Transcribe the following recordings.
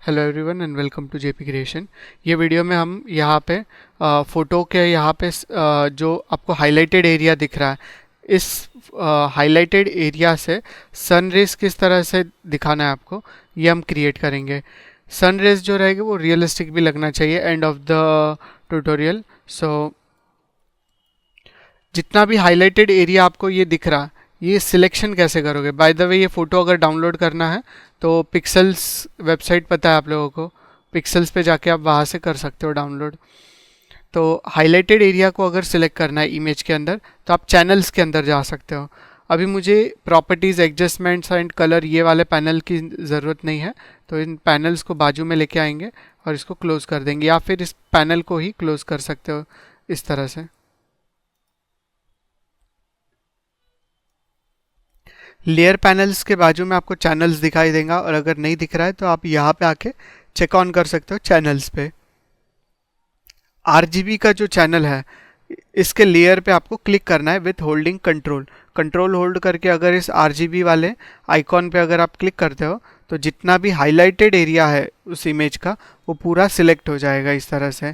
Hello everyone and welcome to JP creation. ये video में हम यहाँ पे फ़ोटो के यहाँ पे जो आपको हाइलाइटेड एरिया दिख रहा है, इस हाइलाइटेड एरिया से सन रेज किस तरह से दिखाना है आपको, ये हम क्रिएट करेंगे। सन रेज जो रहेगी वो रियलिस्टिक भी लगना चाहिए एंड ऑफ द ट्यूटोरियल। सो जितना भी हाइलाइटेड एरिया आपको ये दिख रहा है, ये सिलेक्शन कैसे करोगे? बाय द वे, ये फ़ोटो अगर डाउनलोड करना है तो पिक्सेल्स वेबसाइट पता है आप लोगों को, पिक्सेल्स पे जाके आप वहाँ से कर सकते हो डाउनलोड। तो हाइलाइटेड एरिया को अगर सिलेक्ट करना है इमेज के अंदर तो आप चैनल्स के अंदर जा सकते हो। अभी मुझे प्रॉपर्टीज़, एडजस्टमेंट्स एंड कलर ये वाले पैनल की ज़रूरत नहीं है, तो इन पैनल्स को बाजू में लेके आएंगे और इसको क्लोज़ कर देंगे, या फिर इस पैनल को ही क्लोज़ कर सकते हो इस तरह से। लेयर पैनल्स के बाजू में आपको चैनल्स दिखाई देगा, और अगर नहीं दिख रहा है तो आप यहाँ पे आके चेक ऑन कर सकते हो चैनल्स पे। RGB का जो चैनल है, इसके लेयर पे आपको क्लिक करना है विथ होल्डिंग कंट्रोल होल्ड करके। अगर इस RGB वाले आइकॉन पे अगर आप क्लिक करते हो तो जितना भी हाईलाइटेड एरिया है उस इमेज का, वो पूरा सिलेक्ट हो जाएगा इस तरह से।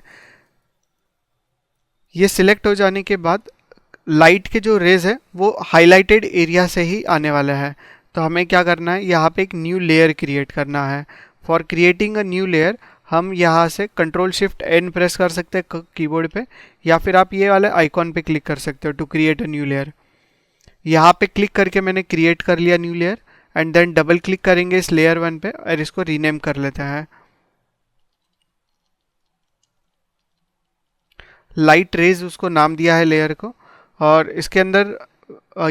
ये सिलेक्ट हो जाने के बाद लाइट के जो रेज है वो हाइलाइटेड एरिया से ही आने वाला है। तो हमें क्या करना है, यहाँ पे एक न्यू लेयर क्रिएट करना है। For creating a new layer हम यहाँ से कंट्रोल शिफ्ट एन प्रेस कर सकते हैं कीबोर्ड पे, या फिर आप ये वाले आइकॉन पे क्लिक कर सकते हो to create a new layer. यहाँ पे क्लिक करके मैंने क्रिएट कर लिया new layer, and then double click करेंगे इस लेयर 1 पे और इसको रीनेम कर लेते हैं। लाइट रेज उसको नाम दिया है लेयर को, और इसके अंदर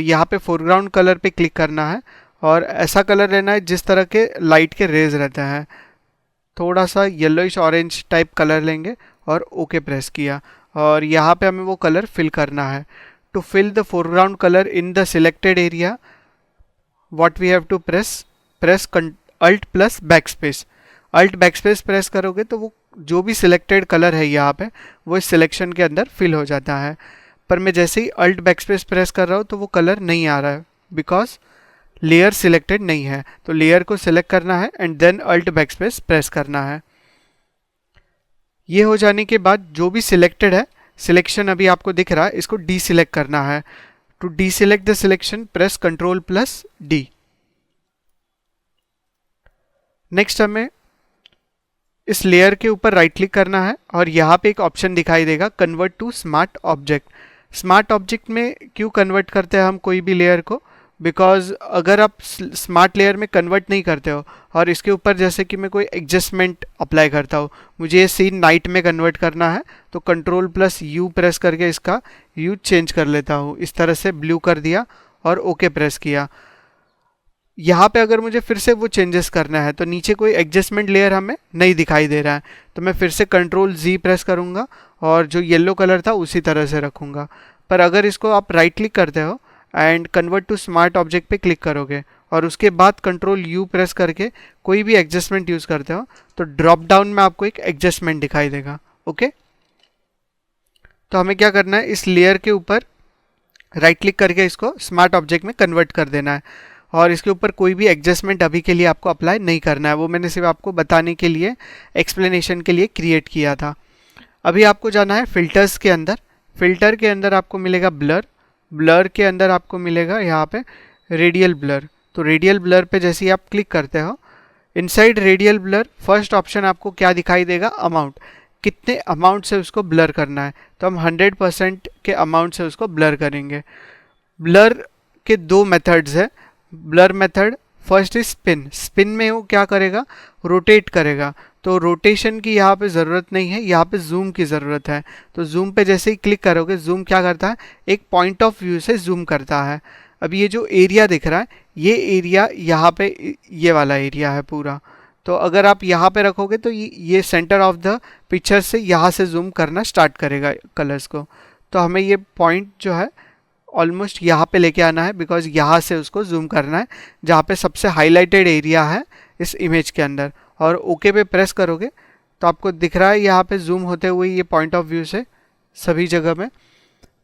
यहाँ पे फोरग्राउंड कलर पे क्लिक करना है और ऐसा कलर लेना है जिस तरह के लाइट के रेज रहते हैं। थोड़ा सा येलोइश ऑरेंज टाइप कलर लेंगे और ओके प्रेस किया, और यहाँ पे हमें वो कलर फिल करना है। To fill the foreground colour in the selected area what we have to press alt plus backspace. Alt backspace press करोगे तो वो जो भी सिलेक्टेड कलर है यहाँ पे वो इस सिलेक्शन के अंदर फिल हो जाता है। पर मैं जैसे ही अल्ट बैकस्पेस प्रेस कर रहा हूँ तो वो कलर नहीं आ रहा है, बिकॉज लेयर सिलेक्टेड नहीं है। तो लेयर को सिलेक्ट करना है and then alt backspace press करना है। ये हो जाने के बाद जो भी सिलेक्टेड है, सिलेक्शन अभी आपको दिख रहा है, इसको डी सिलेक्ट करना है। To deselect the selection press control plus D. Next हमें इस लेयर के ऊपर राइट क्लिक करना है और यहाँ पे एक ऑप्शन दिखाई देगा, convert to smart object. Smart object में क्यों कन्वर्ट करते हैं हम कोई भी लेयर को? बिकॉज अगर आप स्मार्ट लेयर में कन्वर्ट नहीं करते हो और इसके ऊपर जैसे कि मैं कोई एडजस्टमेंट अप्लाई करता हूँ, मुझे ये सीन नाइट में कन्वर्ट करना है, तो कंट्रोल प्लस यू प्रेस करके इसका यू चेंज कर लेता हूँ। इस तरह से ब्लू कर दिया और ओके प्रेस किया। यहाँ पे अगर मुझे फिर से वो चेंजेस करना है तो नीचे कोई एडजस्टमेंट लेयर हमें नहीं दिखाई दे रहा है, तो मैं फिर से कंट्रोल जी प्रेस करूँगा और जो येलो कलर था उसी तरह से रखूँगा। पर अगर इसको आप राइट क्लिक करते हो and convert to smart object पे क्लिक करोगे और उसके बाद कंट्रोल यू प्रेस करके कोई भी एडजस्टमेंट यूज़ करते हो तो ड्रॉप डाउन में आपको एक एडजस्टमेंट दिखाई देगा। ओके, तो हमें क्या करना है, इस लेयर के ऊपर राइट क्लिक करके इसको स्मार्ट ऑब्जेक्ट में कन्वर्ट कर देना है, और इसके ऊपर कोई भी एडजस्टमेंट अभी के लिए आपको अप्लाई नहीं करना है। वो मैंने सिर्फ आपको बताने के लिए, एक्सप्लेनेशन के लिए क्रिएट किया था। अभी आपको जाना है फिल्टर्स के अंदर। फिल्टर के अंदर आपको मिलेगा ब्लर। ब्लर के अंदर आपको मिलेगा यहाँ पे रेडियल ब्लर। तो रेडियल ब्लर पे जैसे ही आप क्लिक करते हो, inside radial blur first option आपको क्या दिखाई देगा, अमाउंट। कितने अमाउंट से उसको ब्लर करना है, तो हम 100% के अमाउंट से उसको ब्लर करेंगे। ब्लर के दो मेथड्स है। Blur method first is spin. Spin में वो क्या करेगा, रोटेट करेगा। तो रोटेशन की यहाँ पे ज़रूरत नहीं है, यहाँ पे जूम की ज़रूरत है। तो जूम पे जैसे ही क्लिक करोगे, जूम क्या करता है, एक पॉइंट ऑफ व्यू से जूम करता है। अब ये जो एरिया दिख रहा है, ये एरिया यहाँ पे ये वाला एरिया है पूरा। तो अगर आप यहाँ पे रखोगे तो ये सेंटर ऑफ द पिक्चर से यहाँ से जूम करना स्टार्ट करेगा कलर्स को। तो हमें ये पॉइंट जो है ऑलमोस्ट यहाँ पे लेके आना है, बिकॉज यहाँ से उसको जूम करना है जहाँ पे सबसे हाईलाइटेड एरिया है इस इमेज के अंदर। और ओके पे प्रेस करोगे तो आपको दिख रहा है यहाँ पे जूम होते हुए ये पॉइंट ऑफ व्यू से सभी जगह में।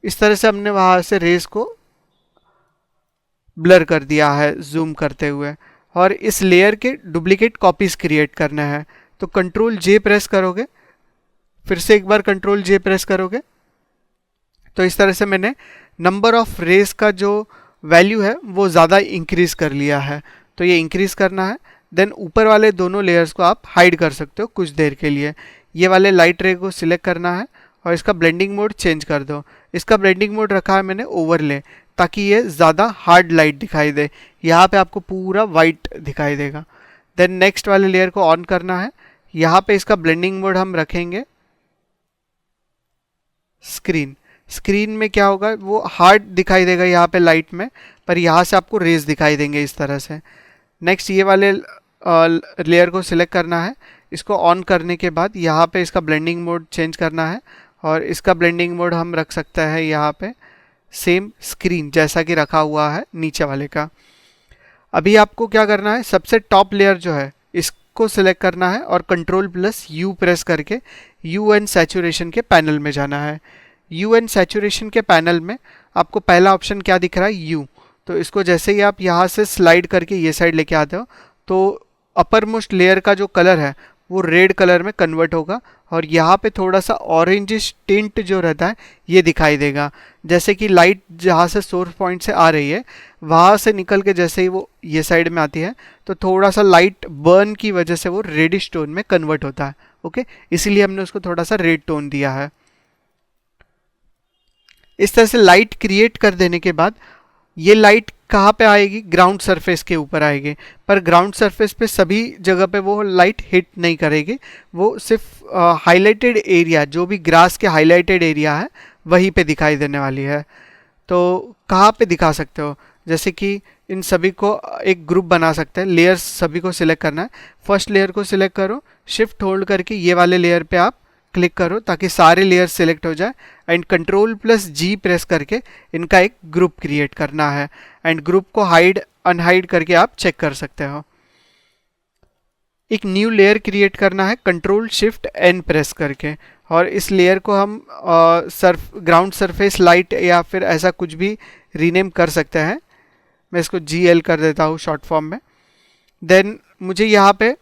इस तरह से हमने वहाँ से रेस को ब्लर कर दिया है जूम करते हुए। और इस लेयर के डुप्लीकेट कॉपीज़ क्रिएट करना है। तो कंट्रोल जे प्रेस करोगे, फिर से एक बार कंट्रोल जे प्रेस करोगे, तो इस तरह से मैंने नंबर ऑफ रेस का जो वैल्यू है वो ज़्यादा इंक्रीज कर लिया है। तो ये इंक्रीज करना है। देन ऊपर वाले दोनों लेयर्स को आप हाइड कर सकते हो कुछ देर के लिए। ये वाले लाइट रे को सिलेक्ट करना है और इसका ब्लेंडिंग मोड चेंज कर दो। इसका ब्लेंडिंग मोड रखा है मैंने ओवरले, ताकि ये ज़्यादा हार्ड लाइट दिखाई दे। यहाँ पे आपको पूरा वाइट दिखाई देगा। देन नेक्स्ट वाले लेयर को ऑन करना है। यहाँ पे इसका ब्लेंडिंग मोड हम रखेंगे स्क्रीन। स्क्रीन में क्या होगा, वो हार्ड दिखाई देगा यहाँ पे लाइट में, पर यहाँ से आपको रेज दिखाई देंगे इस तरह से। नेक्स्ट ये वाले लेयर को सिलेक्ट करना है। इसको ऑन करने के बाद यहाँ पे इसका ब्लेंडिंग मोड चेंज करना है और इसका ब्लेंडिंग मोड हम रख सकते हैं यहाँ पे सेम स्क्रीन जैसा कि रखा हुआ है नीचे वाले का। अभी आपको क्या करना है, सबसे टॉप लेयर जो है इसको सिलेक्ट करना है और कंट्रोल प्लस यू प्रेस करके यू एंड सैचुरेशन के पैनल में जाना है। यू एंड सैचुरेशन के पैनल में आपको पहला ऑप्शन क्या दिख रहा है, यू। तो इसको जैसे ही आप यहाँ से स्लाइड करके ये साइड लेके आते हो तो अपर मोस्ट लेयर का जो कलर है वो रेड कलर में कन्वर्ट होगा और यहाँ पे थोड़ा सा ऑरेंजिश टिंट जो रहता है ये दिखाई देगा। जैसे कि लाइट जहाँ से सोर्स पॉइंट से आ रही है वहाँ से निकल के जैसे ही वो ये साइड में आती है तो थोड़ा सा लाइट बर्न की वजह से वो रेडिश टोन में कन्वर्ट होता है। ओके, इसीलिए हमने उसको थोड़ा सा रेड टोन दिया है। इस तरह से लाइट क्रिएट कर देने के बाद ये लाइट कहाँ पे आएगी, ग्राउंड सरफेस के ऊपर आएगी। पर ग्राउंड सरफेस पे सभी जगह पे वो लाइट हिट नहीं करेगी, वो सिर्फ हाईलाइटेड एरिया, जो भी ग्रास के हाईलाइटेड एरिया है वहीं पे दिखाई देने वाली है। तो कहाँ पे दिखा सकते हो, जैसे कि इन सभी को एक ग्रुप बना सकते हैं। लेयर्स सभी को सिलेक्ट करना है। फर्स्ट लेयर को सिलेक्ट करो, शिफ्ट होल्ड करके ये वाले लेयर पे आप क्लिक करो ताकि सारे लेयर सिलेक्ट हो जाए and control plus G press करके इनका एक ग्रुप क्रिएट करना है एंड ग्रुप को हाइड अनहाइड करके आप चेक कर सकते हो। एक न्यू लेयर क्रिएट करना है कंट्रोल शिफ्ट एन प्रेस करके और इस लेयर को हम ग्राउंड सरफेस लाइट या फिर ऐसा कुछ भी रीनेम कर सकते हैं। मैं इसको GL कर देता हूँ शॉर्ट फॉर्म में। देन मुझे यहाँ पे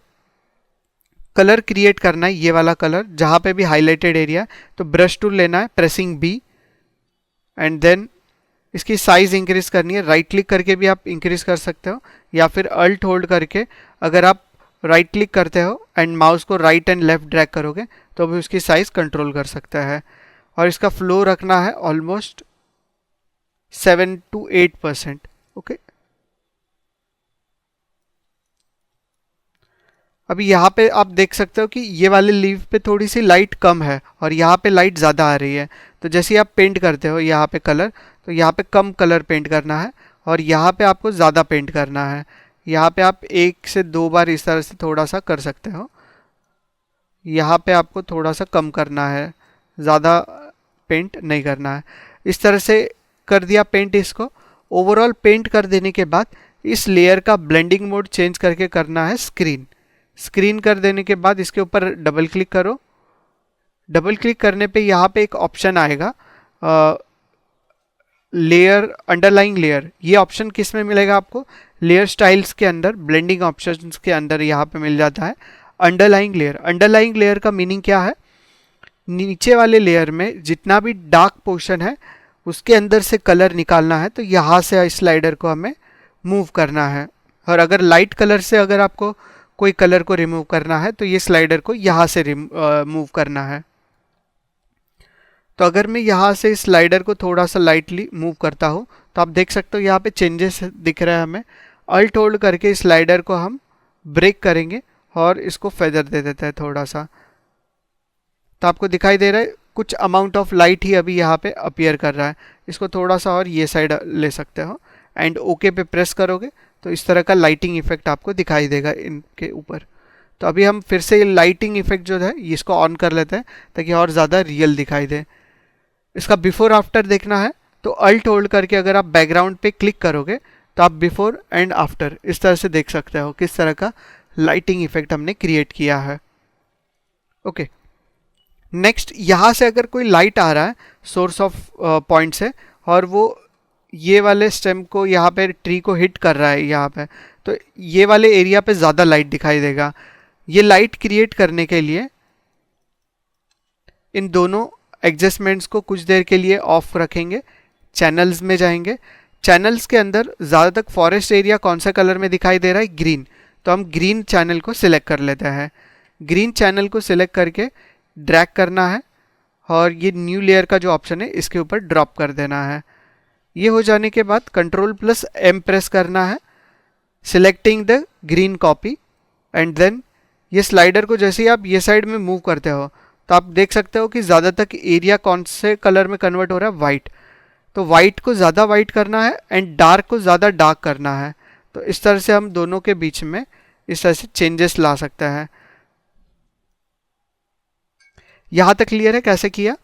कलर क्रिएट करना है, ये वाला कलर जहाँ पे भी हाईलाइटेड एरिया, तो ब्रश टूल लेना है, प्रेसिंग B एंड देन इसकी साइज इंक्रीज करनी है। राइट क्लिक करके भी आप इंक्रीज कर सकते हो या फिर अल्ट होल्ड करके अगर आप राइट क्लिक करते हो एंड माउस को राइट एंड लेफ्ट ड्रैग करोगे तो भी उसकी साइज कंट्रोल कर सकता है। और इसका फ्लो रखना है ऑलमोस्ट 7 to 8%। ओके, अभी यहाँ पे आप देख सकते हो कि ये वाले लीव पे थोड़ी सी लाइट कम है और यहाँ पे लाइट ज़्यादा आ रही है। तो जैसे ही आप पेंट करते हो यहाँ पे कलर, तो यहाँ पे कम कलर पेंट करना है और यहाँ पे आपको ज़्यादा पेंट करना है। यहाँ पे आप 1 से 2 बार इस तरह से थोड़ा सा कर सकते हो। यहाँ पे आपको थोड़ा सा कम करना है, ज़्यादा पेंट नहीं करना है। इस तरह से कर दिया पेंट इसको। ओवरऑल पेंट कर देने के बाद इस लेयर का ब्लेंडिंग मोड चेंज करके करना है स्क्रीन। स्क्रीन कर देने के बाद इसके ऊपर डबल क्लिक करो। डबल क्लिक करने पे यहाँ पे एक ऑप्शन आएगा लेयर अंडरलाइंग लेयर। ये ऑप्शन किस में मिलेगा आपको, लेयर स्टाइल्स के अंदर, ब्लेंडिंग ऑप्शंस के अंदर यहाँ पे मिल जाता है अंडरलाइंग लेयर। अंडरलाइंग लेयर का मीनिंग क्या है, नीचे वाले लेयर में जितना भी डार्क पोर्शन है उसके अंदर से कलर निकालना है। तो यहाँ से इस स्लाइडर को हमें मूव करना है और अगर लाइट कलर से अगर आपको कोई कलर को रिमूव करना है तो ये स्लाइडर को यहाँ से मूव करना है। तो अगर मैं यहाँ से इस स्लाइडर को थोड़ा सा लाइटली मूव करता हूँ तो आप देख सकते हो यहाँ पे चेंजेस दिख रहा है हमें। अल्ट होल्ड करके इस स्लाइडर को हम ब्रेक करेंगे और इसको फेदर दे देता है थोड़ा सा। तो आपको दिखाई दे रहा है कुछ अमाउंट ऑफ लाइट ही अभी यहाँ पे अपीयर कर रहा है। इसको थोड़ा सा और ये साइड ले सकते हो एंड ओके पे प्रेस करोगे तो इस तरह का लाइटिंग इफेक्ट आपको दिखाई देगा इनके ऊपर। तो अभी हम फिर से लाइटिंग इफेक्ट जो है इसको ऑन कर लेते हैं ताकि और ज़्यादा रियल दिखाई दे। इसका बिफोर आफ्टर देखना है तो अल्ट होल्ड करके अगर आप बैकग्राउंड पे क्लिक करोगे तो आप बिफोर एंड आफ्टर इस तरह से देख सकते हो किस तरह का लाइटिंग इफेक्ट हमने क्रिएट किया है। ओके, नेक्स्ट यहाँ से अगर कोई लाइट आ रहा है सोर्स ऑफ पॉइंट से और वो ये वाले स्टेम को यहाँ पे ट्री को हिट कर रहा है यहाँ पे, तो ये वाले एरिया पे ज़्यादा लाइट दिखाई देगा। ये लाइट क्रिएट करने के लिए इन दोनों एडजस्टमेंट्स को कुछ देर के लिए ऑफ रखेंगे, चैनल्स में जाएंगे। चैनल्स के अंदर ज़्यादा तक फॉरेस्ट एरिया कौन सा कलर में दिखाई दे रहा है, ग्रीन, तो हम ग्रीन चैनल को सिलेक्ट कर लेते हैं। ग्रीन चैनल को सिलेक्ट करके ड्रैग करना है और ये न्यू लेयर का जो ऑप्शन है इसके ऊपर ड्रॉप कर देना है। ये हो जाने के बाद Ctrl+M प्रेस करना है, selecting the green copy, and then ये स्लाइडर को जैसे ही आप ये साइड में मूव करते हो तो आप देख सकते हो कि ज़्यादा तक एरिया कौन से कलर में कन्वर्ट हो रहा है, वाइट। तो वाइट को ज़्यादा वाइट करना है एंड डार्क को ज़्यादा डार्क करना है। तो इस तरह से हम दोनों के बीच में इस तरह से चेंजेस ला सकते हैं। यहाँ तक क्लियर है कैसे किया?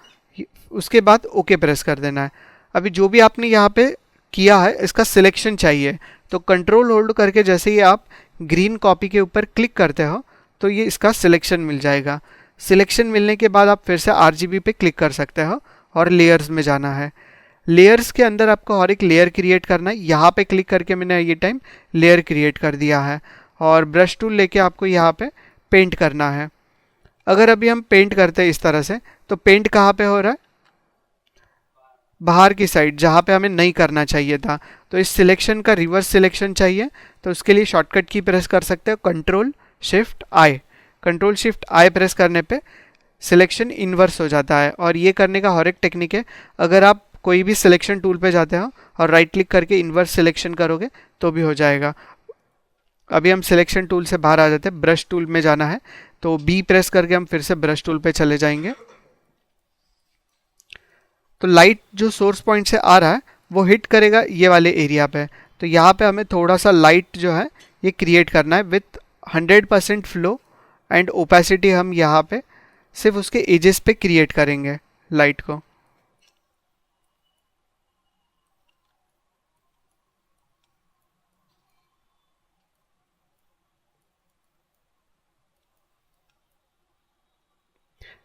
उसके बाद ओके प्रेस कर देना है। अभी जो भी आपने यहाँ पे किया है इसका सिलेक्शन चाहिए, तो कंट्रोल होल्ड करके जैसे ही आप ग्रीन कॉपी के ऊपर क्लिक करते हो तो ये इसका सिलेक्शन मिल जाएगा। सिलेक्शन मिलने के बाद आप फिर से RGB पे क्लिक कर सकते हो और लेयर्स में जाना है। लेयर्स के अंदर आपको और एक लेयर क्रिएट करना है। यहाँ पे क्लिक करके मैंने ये टाइम लेयर क्रिएट कर दिया है और ब्रश टूल लेके आपको यहाँ पे पेंट करना है। अगर अभी हम पेंट करते हैं इस तरह से, तो पेंट कहाँ पे हो रहा है, बाहर की साइड, जहाँ पे हमें नहीं करना चाहिए था। तो इस सिलेक्शन का रिवर्स सिलेक्शन चाहिए, तो उसके लिए शॉर्टकट की प्रेस कर सकते हो Ctrl+Shift+I। Ctrl+Shift+I प्रेस करने पे सिलेक्शन इन्वर्स हो जाता है। और ये करने का और एक टेक्निक है, अगर आप कोई भी सिलेक्शन टूल पे जाते हो और राइट क्लिक करके इन्वर्स सिलेक्शन करोगे तो भी हो जाएगा। अभी हम सिलेक्शन टूल से बाहर आ जाते हैं, ब्रश टूल में जाना है, तो B प्रेस करके हम फिर से ब्रश टूल पे चले जाएंगे। तो लाइट जो सोर्स पॉइंट से आ रहा है वो हिट करेगा ये वाले एरिया पे, तो यहाँ पे हमें थोड़ा सा लाइट जो है ये क्रिएट करना है विथ 100% फ्लो एंड ओपेसिटी। हम यहाँ पे सिर्फ उसके एजेस पे क्रिएट करेंगे लाइट को।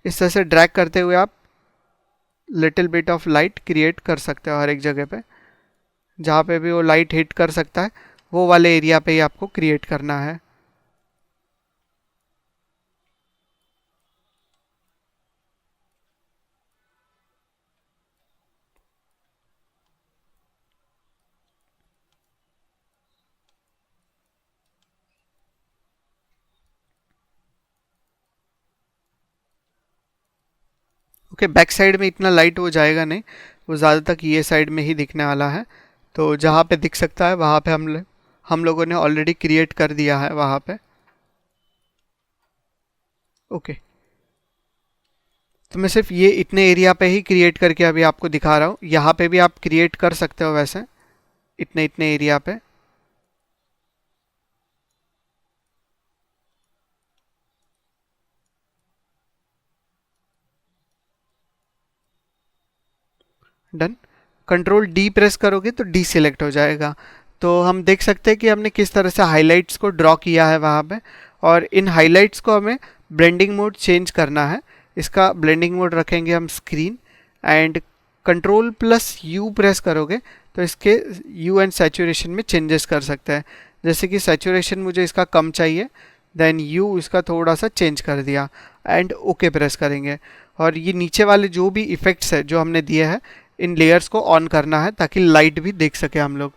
इस तरह से ड्रैग करते हुए आप little bit of light create कर सकते हो हर एक जगह पे, जहाँ पे भी वो लाइट हिट कर सकता है वो वाले एरिया पे ही आपको क्रिएट करना है। ओके, बैक साइड में इतना लाइट वो जाएगा नहीं, वो ज़्यादा तक ये साइड में ही दिखने वाला है। तो जहाँ पे दिख सकता है वहाँ पे हम लोगों ने ऑलरेडी क्रिएट कर दिया है वहाँ पे। ओके, तो मैं सिर्फ ये इतने एरिया पे ही क्रिएट करके अभी आपको दिखा रहा हूँ। यहाँ पे भी आप क्रिएट कर सकते हो वैसे इतने इतने एरिया पे। डन। Ctrl+D प्रेस करोगे तो डी सिलेक्ट हो जाएगा। तो हम देख सकते हैं कि हमने किस तरह से हाइलाइट्स को ड्रॉ किया है वहाँ पे, और इन हाइलाइट्स को हमें ब्लेंडिंग मोड चेंज करना है। इसका ब्लेंडिंग मोड रखेंगे हम स्क्रीन, एंड Ctrl+U प्रेस करोगे तो इसके यू एंड सैचुरेशन में चेंजेस कर सकते हैं। जैसे कि सैचुरेशन मुझे इसका कम चाहिए, देन यू इसका थोड़ा सा चेंज कर दिया एंड ओके प्रेस करेंगे। और ये नीचे वाले जो भी इफ़ेक्ट्स है जो हमने दिए हैं इन लेयर्स को ऑन करना है ताकि लाइट भी देख सके हम लोग।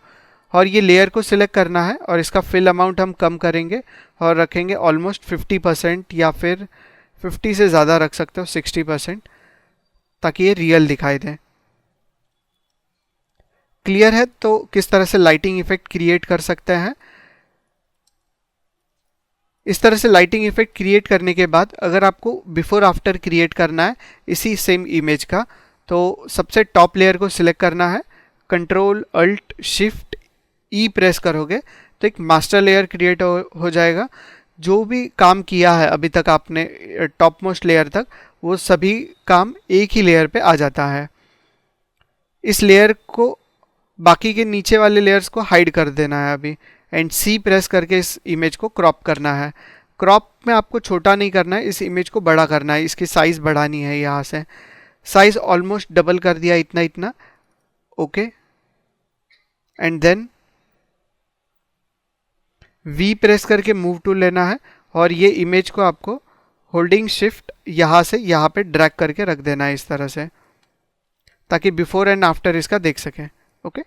और ये लेयर को सिलेक्ट करना है और इसका फिल अमाउंट हम कम करेंगे और रखेंगे ऑलमोस्ट 50%, या फिर 50 से ज़्यादा रख सकते हो 60%, ताकि ये रियल दिखाई दे। क्लियर है तो किस तरह से लाइटिंग इफेक्ट क्रिएट कर सकते हैं। इस तरह से लाइटिंग इफेक्ट क्रिएट करने के बाद अगर आपको बिफोर आफ्टर क्रिएट करना है इसी सेम इमेज का, तो सबसे टॉप लेयर को सिलेक्ट करना है, Ctrl+Alt+Shift+E प्रेस करोगे तो एक मास्टर लेयर क्रिएट हो जाएगा। जो भी काम किया है अभी तक आपने टॉप मोस्ट लेयर तक, वो सभी काम एक ही लेयर पे आ जाता है। इस लेयर को बाकी के नीचे वाले लेयर्स को हाइड कर देना है अभी, एंड C प्रेस करके इस इमेज को क्रॉप करना है। क्रॉप में आपको छोटा नहीं करना है, इस इमेज को बड़ा करना है, इसकी साइज़ बढ़ानी है। यहाँ से साइज ऑलमोस्ट डबल कर दिया, इतना इतना, okay. And then V press करके मूव टूल लेना है और ये इमेज को आपको होल्डिंग शिफ्ट यहाँ से यहाँ पे ड्रैग करके रख देना है इस तरह से, ताकि बिफोर एंड आफ्टर इसका देख सकें। ओके।